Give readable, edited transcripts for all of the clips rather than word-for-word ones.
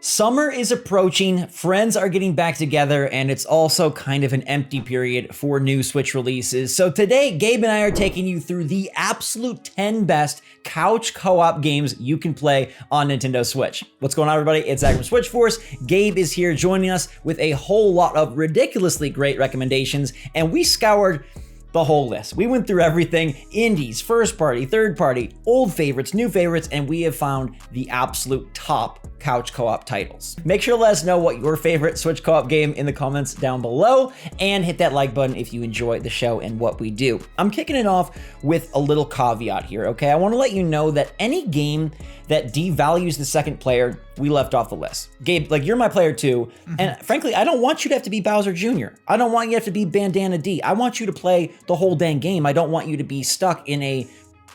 Summer is approaching, friends are getting back together, and it's also kind of an empty period for new Switch releases. So today, Gabe and I are taking you through the absolute 10 best couch co-op games you can play on Nintendo Switch. What's going on, everybody? It's Zach from SwitchForce. Gabe is here joining us with a whole lot of ridiculously great recommendations, and we scoured the whole list. We went through everything: indies, first party, third party, old favorites, new favorites, and we have found the absolute top couch co-op titles. Make sure to let us know what your favorite Switch co-op game in the comments down below, and hit that like button if you enjoy the show and what we do. I'm kicking it off with a little caveat here, okay? I want to let you know that any game that devalues the second player, we left off the list. Gabe, like, you're my player too, and frankly, I don't want you to have to be Bowser Jr. I don't want you to have to be Bandana D. I want you to play the whole dang game. I don't want you to be stuck in a,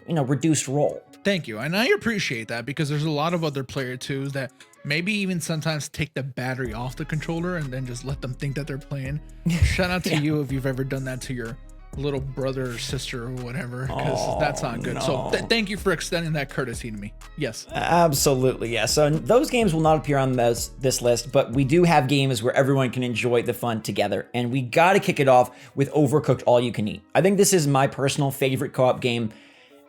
reduced role. Thank you, and I appreciate that, because there's a lot of other player twos that maybe even sometimes take the battery off the controller and then just let them think that they're playing. Shout out to you if you've ever done that to your little brother or sister or whatever, because that's not good. No. So thank you for extending that courtesy to me. Yes, absolutely. Yeah, so those games will not appear on this list, but we do have games where everyone can enjoy the fun together, and we got to kick it off with Overcooked All You Can Eat. I think this is my personal favorite co-op game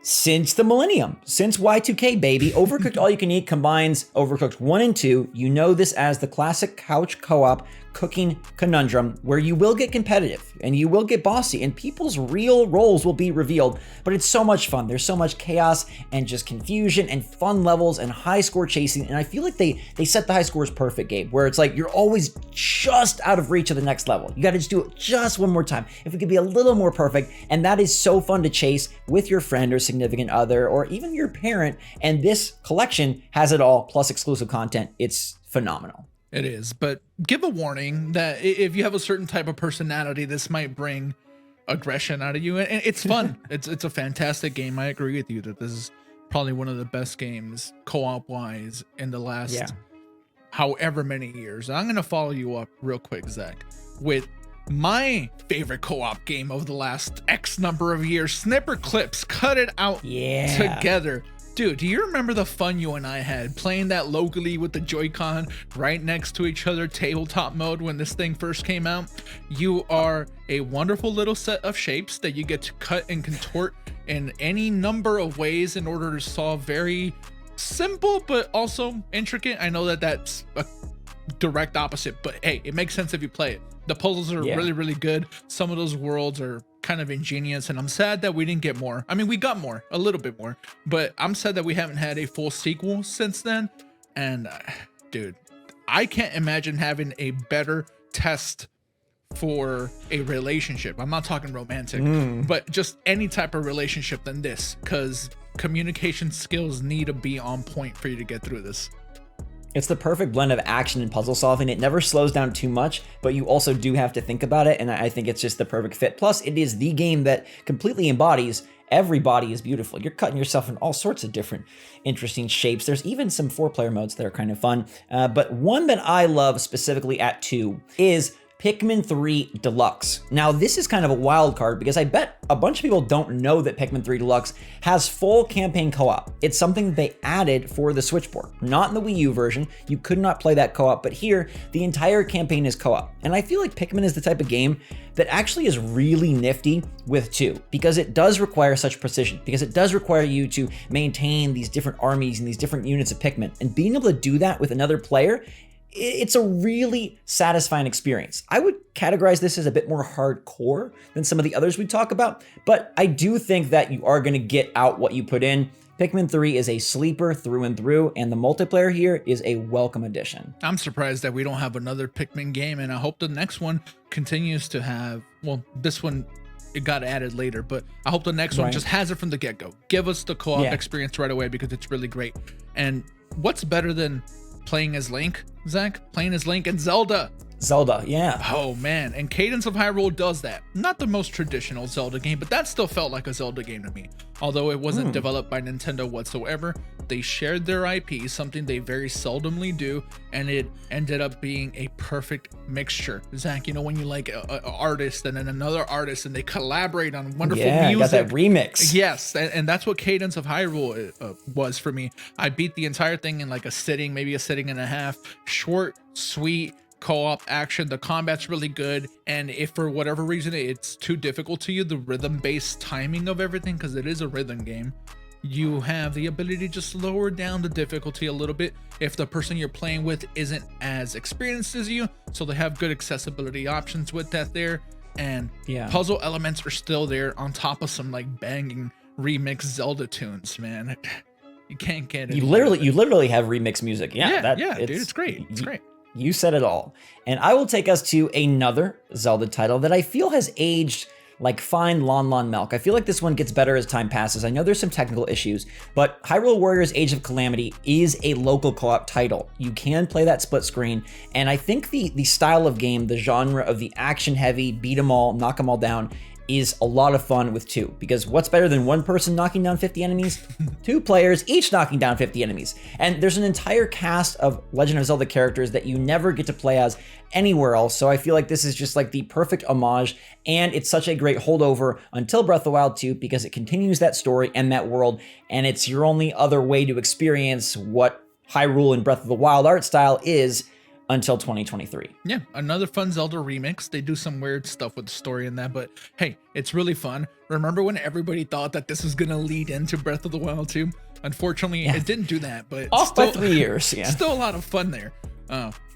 since the millennium, since Y2K, baby. Overcooked All You Can Eat combines Overcooked 1 and 2. You know this as the classic couch co-op cooking conundrum, where you will get competitive and you will get bossy and people's real roles will be revealed, but it's so much fun. There's so much chaos and just confusion and fun levels and high score chasing, and I feel like they set the high scores perfect, Gabe, where it's like you're always just out of reach of the next level. You got to just do it just one more time. If it could be a little more perfect, and that is so fun to chase with your friend or significant other or even your parent, and this collection has it all, plus exclusive content. It's phenomenal. It is, but give a warning that if you have a certain type of personality, this might bring aggression out of you, and it's fun. it's a fantastic game. I agree with you that this is probably one of the best games co-op wise in the last however many years. I'm gonna follow you up real quick, Zach, with my favorite co-op game of the last X number of years, SNIPPERCLIPS. Cut it out together. Dude, do you remember the fun you and I had playing that locally with the Joy-Con right next to each other, tabletop mode, when this thing first came out? You are a wonderful little set of shapes that you get to cut and contort in any number of ways in order to solve very simple but also intricate. I know that that's a direct opposite, but hey, it makes sense if you play it. The puzzles are really, really good. Some of those worlds are kind of ingenious, and I'm sad that we didn't get more. I mean, we got more, a little bit more, but I'm sad that we haven't had a full sequel since then. And dude, I can't imagine having a better test for a relationship. I'm not talking romantic, but just any type of relationship than this, because communication skills need to be on point for you to get through this. It's the perfect blend of action and puzzle solving. It never slows down too much, but you also do have to think about it, and I think it's just the perfect fit. Plus, it is the game that completely embodies every body is beautiful. You're cutting yourself in all sorts of different interesting shapes. There's even some 4-player modes that are kind of fun, but one that I love specifically at 2 is Pikmin 3 Deluxe. Now, this is kind of a wild card because I bet a bunch of people don't know that Pikmin 3 Deluxe has full campaign co-op. It's something that they added for the Switch port. Not in the Wii U version. You could not play that co-op, but here, the entire campaign is co-op. And I feel like Pikmin is the type of game that actually is really nifty with 2, because it does require such precision, because it does require you to maintain these different armies and these different units of Pikmin. And being able to do that with another player, it's a really satisfying experience. I would categorize this as a bit more hardcore than some of the others we talk about, but I do think that you are going to get out what you put in. Pikmin 3 is a sleeper through and through, and the multiplayer here is a welcome addition. I'm surprised that we don't have another Pikmin game, and I hope the next one continues to have, well, this one, it got added later, but I hope the next one just has it from the get-go. Give us the co-op experience right away, because it's really great. And what's better than playing as Link, Zach? Playing as Link and Zelda. Zelda, yeah. Oh man, and Cadence of Hyrule does that. Not the most traditional Zelda game, but that still felt like a Zelda game to me. Although it wasn't developed by Nintendo whatsoever, they shared their IP, something they very seldomly do, and it ended up being a perfect mixture. Zach, you know when you like an artist and then another artist and they collaborate on wonderful music? Got that remix. Yes, and that's what Cadence of Hyrule was for me. I beat the entire thing in like a sitting, maybe a sitting and a half. Short, sweet, co-op action. The combat's really good, and if for whatever reason it's too difficult to you, the rhythm-based timing of everything, because it is a rhythm game, you have the ability to just lower down the difficulty a little bit if the person you're playing with isn't as experienced as you, so they have good accessibility options with that there. And puzzle elements are still there on top of some like banging remix Zelda tunes, man. You can't get it. You literally have remix music. Yeah, dude, it's great. It's great. You said it all. And I will take us to another Zelda title that I feel has aged like fine Lon milk. I feel like this one gets better as time passes. I know there's some technical issues, but Hyrule Warriors Age of Calamity is a local co-op title. You can play that split screen, and I think the style of game, the genre of the action heavy, beat 'em all, knock 'em all down, is a lot of fun with two, because what's better than one person knocking down 50 enemies? Two players each knocking down 50 enemies. And there's an entire cast of Legend of Zelda characters that you never get to play as anywhere else, so I feel like this is just like the perfect homage, and it's such a great holdover until Breath of the Wild 2, because it continues that story and that world, and it's your only other way to experience what Hyrule and Breath of the Wild art style is until 2023. Yeah, another fun Zelda remix. They do some weird stuff with the story in that, but hey, it's really fun. Remember when everybody thought that this was gonna lead into Breath of the Wild 2? Unfortunately, it didn't do that, but off by 3 years. Yeah, still a lot of fun there.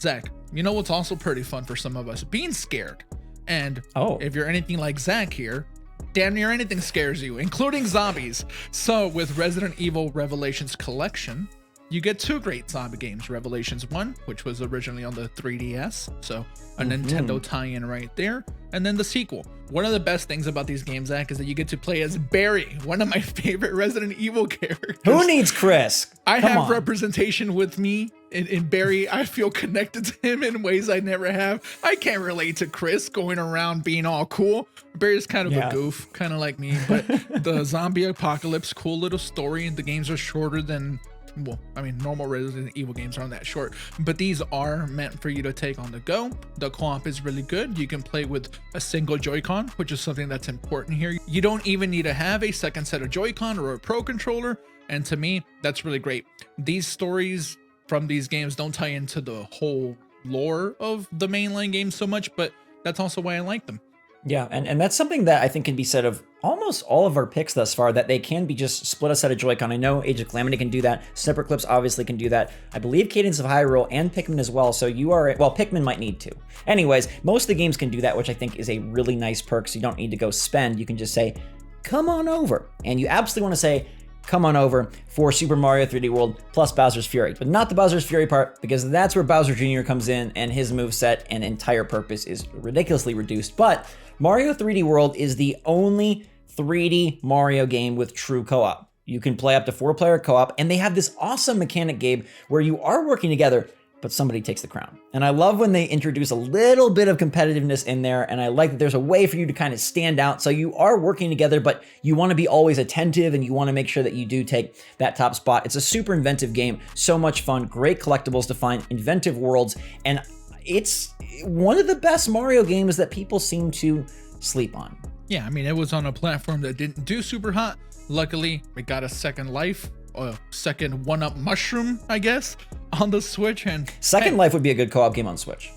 Zach, you know what's also pretty fun for some of us? Being scared. And if you're anything like Zach here, damn near anything scares you, including zombies. So with Resident Evil Revelations Collection, you get two great zombie games. Revelations 1, which was originally on the 3DS, so a Nintendo tie-in right there, and then the sequel. One of the best things about these games, Zach, is that you get to play as Barry, one of my favorite Resident Evil characters. Who needs Chris? I have representation with me in Barry. I feel connected to him in ways I never have. I can't relate to Chris going around being all cool. Barry's kind of a goof, kind of like me, but the zombie apocalypse, cool little story, and the games are shorter than, well, I mean, normal Resident Evil games aren't that short, but these are meant for you to take on the go. The co-op is really good. You can play with a single Joy-Con, which is something that's important here. You don't even need to have a second set of Joy-Con or a Pro controller, and to me, that's really great. These stories from these games don't tie into the whole lore of the mainline game so much, but that's also why I like them. Yeah, and that's something that I think can be said of almost all of our picks thus far, that they can be just split a set of Joy-Con. I know Age of Calamity can do that. SNIPPERCLIPS obviously can do that. I believe Cadence of Hyrule and PIKMIN as well, so you are, well, PIKMIN might need to. Anyways, most of the games can do that, which I think is a really nice perk, so you don't need to go spend. You can just say, come on over. And you absolutely want to say, come on over for Super Mario 3D World plus Bowser's Fury, but not the Bowser's Fury part, because that's where Bowser Jr. comes in and his moveset and entire purpose is ridiculously reduced. But Mario 3D World is the only 3D Mario game with true co-op. You can play up to 4-player co-op, and they have this awesome mechanic, Gabe, where you are working together, but somebody takes the crown. And I love when they introduce a little bit of competitiveness in there, and I like that there's a way for you to kind of stand out. So you are working together, but you want to be always attentive, and you want to make sure that you do take that top spot. It's a super inventive game, so much fun, great collectibles to find, inventive worlds, and it's one of the best Mario games that people seem to sleep on. Yeah, I mean, it was on a platform that didn't do super hot. Luckily, it got a second life, a second one-up mushroom, I guess, on the Switch. And Second Life would be a good co-op game on Switch.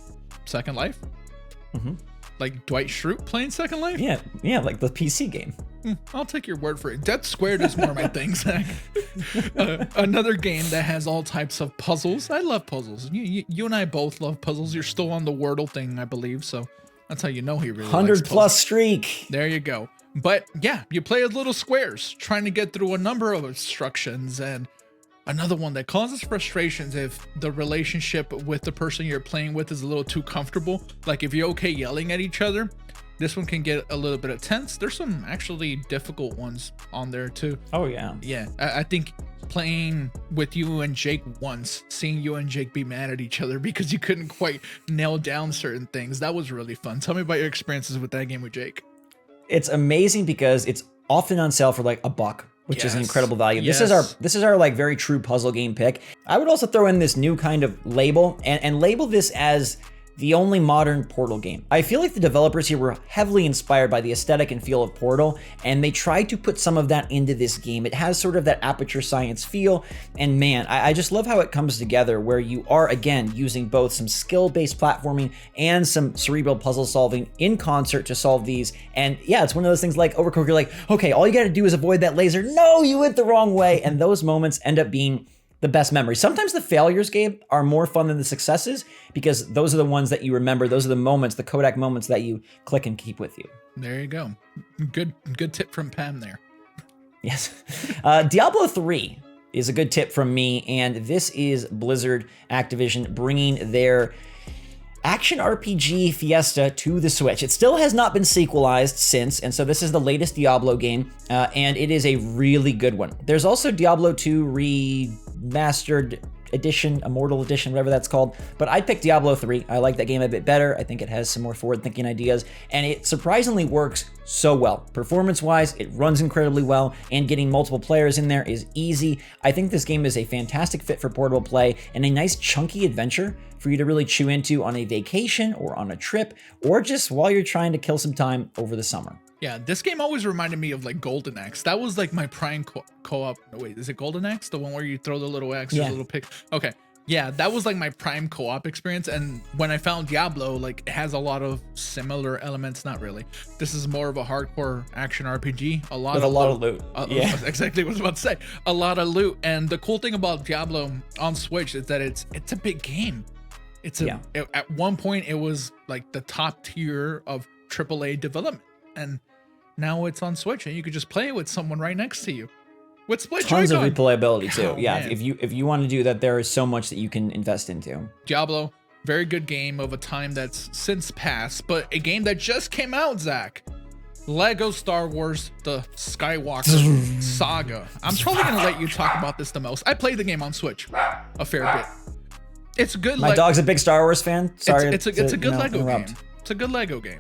Second Life? Like Dwight Schrute playing Second Life? Yeah, like the PC game. I'll take your word for it. Dead Squared is more my thing, Zach. Another game that has all types of puzzles. I love puzzles. You and I both love puzzles. You're still on the Wordle thing, I believe, so that's how you know he really 100+ streak. There you go. But yeah, you play as little squares trying to get through a number of obstructions, and another one that causes frustrations if the relationship with the person you're playing with is a little too comfortable. Like if you're okay yelling at each other, this one can get a little bit tense. There's some actually difficult ones on there too. Oh yeah. Yeah, I think playing with you and Jake once, seeing you and Jake be mad at each other because you couldn't quite nail down certain things. That was really fun. Tell me about your experiences with that game with Jake. It's amazing because it's often on sale for like $1, which is an incredible value. Yes. This is our like very true puzzle game pick. I would also throw in this new kind of label and label this as the only modern Portal game. I feel like the developers here were heavily inspired by the aesthetic and feel of Portal, and they tried to put some of that into this game. It has sort of that Aperture Science feel, and man, I just love how it comes together, where you are, again, using both some skill-based platforming and some cerebral puzzle solving in concert to solve these. And yeah, it's one of those things like Overcooked, you're like, okay, all you gotta do is avoid that laser. No, you went the wrong way, and those moments end up being the best memories. Sometimes the failures, Gabe, are more fun than the successes because those are the ones that you remember. Those are the moments, the Kodak moments that you click and keep with you. There you go. Good tip from Pam there. Yes. Diablo 3 is a good tip from me, and this is Blizzard Activision bringing their action RPG fiesta to the Switch. It still has not been sequelized since, and so this is the latest Diablo game, and it is a really good one. There's also Diablo 2 Remastered Edition, Immortal Edition, whatever that's called, but I'd pick Diablo 3. I like that game a bit better. I think it has some more forward-thinking ideas, and it surprisingly works so well. Performance-wise, it runs incredibly well, and getting multiple players in there is easy. I think this game is a fantastic fit for portable play and a nice chunky adventure for you to really chew into on a vacation or on a trip, or just while you're trying to kill some time over the summer. Yeah, this game always reminded me of like Golden Axe. That was like my prime co-op. No, wait, is it Golden Axe? The one where you throw the little axe or the little pick? Okay. Yeah, that was like my prime co-op experience. And when I found Diablo, like it has a lot of similar elements. Not really. This is more of a hardcore action RPG. With a lot of loot. Yeah, exactly what I was about to say. A lot of loot. And the cool thing about Diablo on Switch is that it's a big game. At one point it was like the top tier of AAA development, and now it's on Switch and you could just play it with someone right next to you with split tons Joy-Con. of replayability too. Oh, yeah, man. if you want to do that, there is so much that you can invest into. Diablo, very good game of a time that's since passed, but a game that just came out, Zach. Lego Star Wars The Skywalker Saga. I'm probably gonna let you talk about this the most. I played the game on Switch a fair bit. It's good. My dog's a big Star Wars fan. Sorry, it's a good Lego game. It's a good Lego game.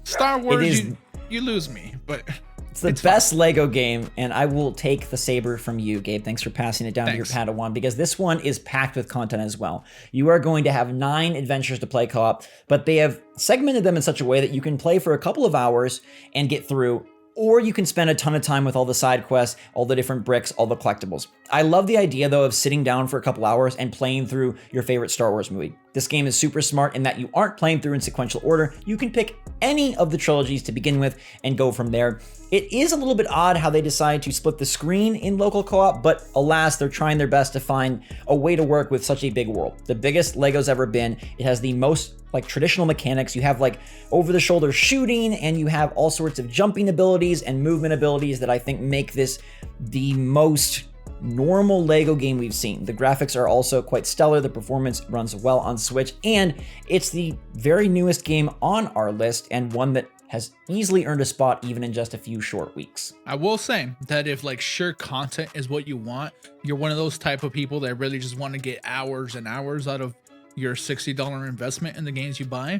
Star Wars, you lose me, but it's the best Lego game, and I will take the saber from you, Gabe. Thanks for passing it down to your Padawan, because this one is packed with content as well. You are going to have 9 adventures to play co-op, but they have segmented them in such a way that you can play for a couple of hours and get through, or you can spend a ton of time with all the side quests, all the different bricks, all the collectibles. I love the idea, though, of sitting down for a couple hours and playing through your favorite Star Wars movie. This game is super smart in that you aren't playing through in sequential order. You can pick any of the trilogies to begin with and go from there. It is a little bit odd how they decide to split the screen in local co-op, but alas, they're trying their best to find a way to work with such a big world. The biggest Lego's ever been. It has the most like traditional mechanics. You have like over-the-shoulder shooting, and you have all sorts of jumping abilities and movement abilities that I think make this the most normal Lego game we've seen. The graphics are also quite stellar. The performance runs well on Switch, and it's the very newest game on our list, and one that has easily earned a spot even in just a few short weeks. I will say that if like sheer content is what you want, you're one of those type of people that really just want to get hours and hours out of your $60 investment in the games you buy.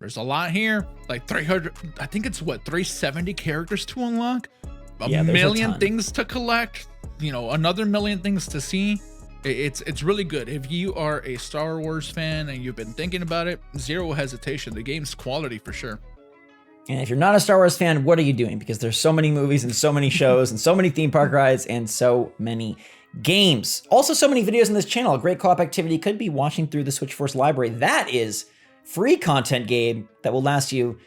There's a lot here, like 300, I think it's what, 370 characters to unlock, a million things to collect, you know, another million things to see. It's really good. If you are a Star Wars fan and you've been thinking about it, zero hesitation. The game's quality for sure. And if you're not a Star Wars fan, what are you doing? Because there's so many movies and so many shows and so many theme park rides and so many games. Also, so many videos on this channel. A great co-op activity could be watching through the SwitchForce library. That is free content, Gabe, that will last you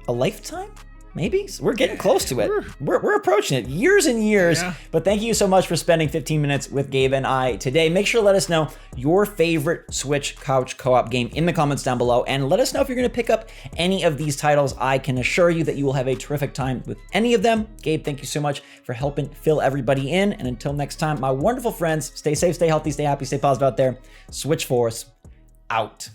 a lifetime? Maybe? So we're getting close to it. We're approaching it. Years and years. Yeah. But thank you so much for spending 15 minutes with Gabe and I today. Make sure to let us know your favorite Switch Couch Co-op game in the comments down below. And let us know if you're going to pick up any of these titles. I can assure you that you will have a terrific time with any of them. Gabe, thank you so much for helping fill everybody in. And until next time, my wonderful friends, stay safe, stay healthy, stay happy, stay positive out there. SwitchForce out.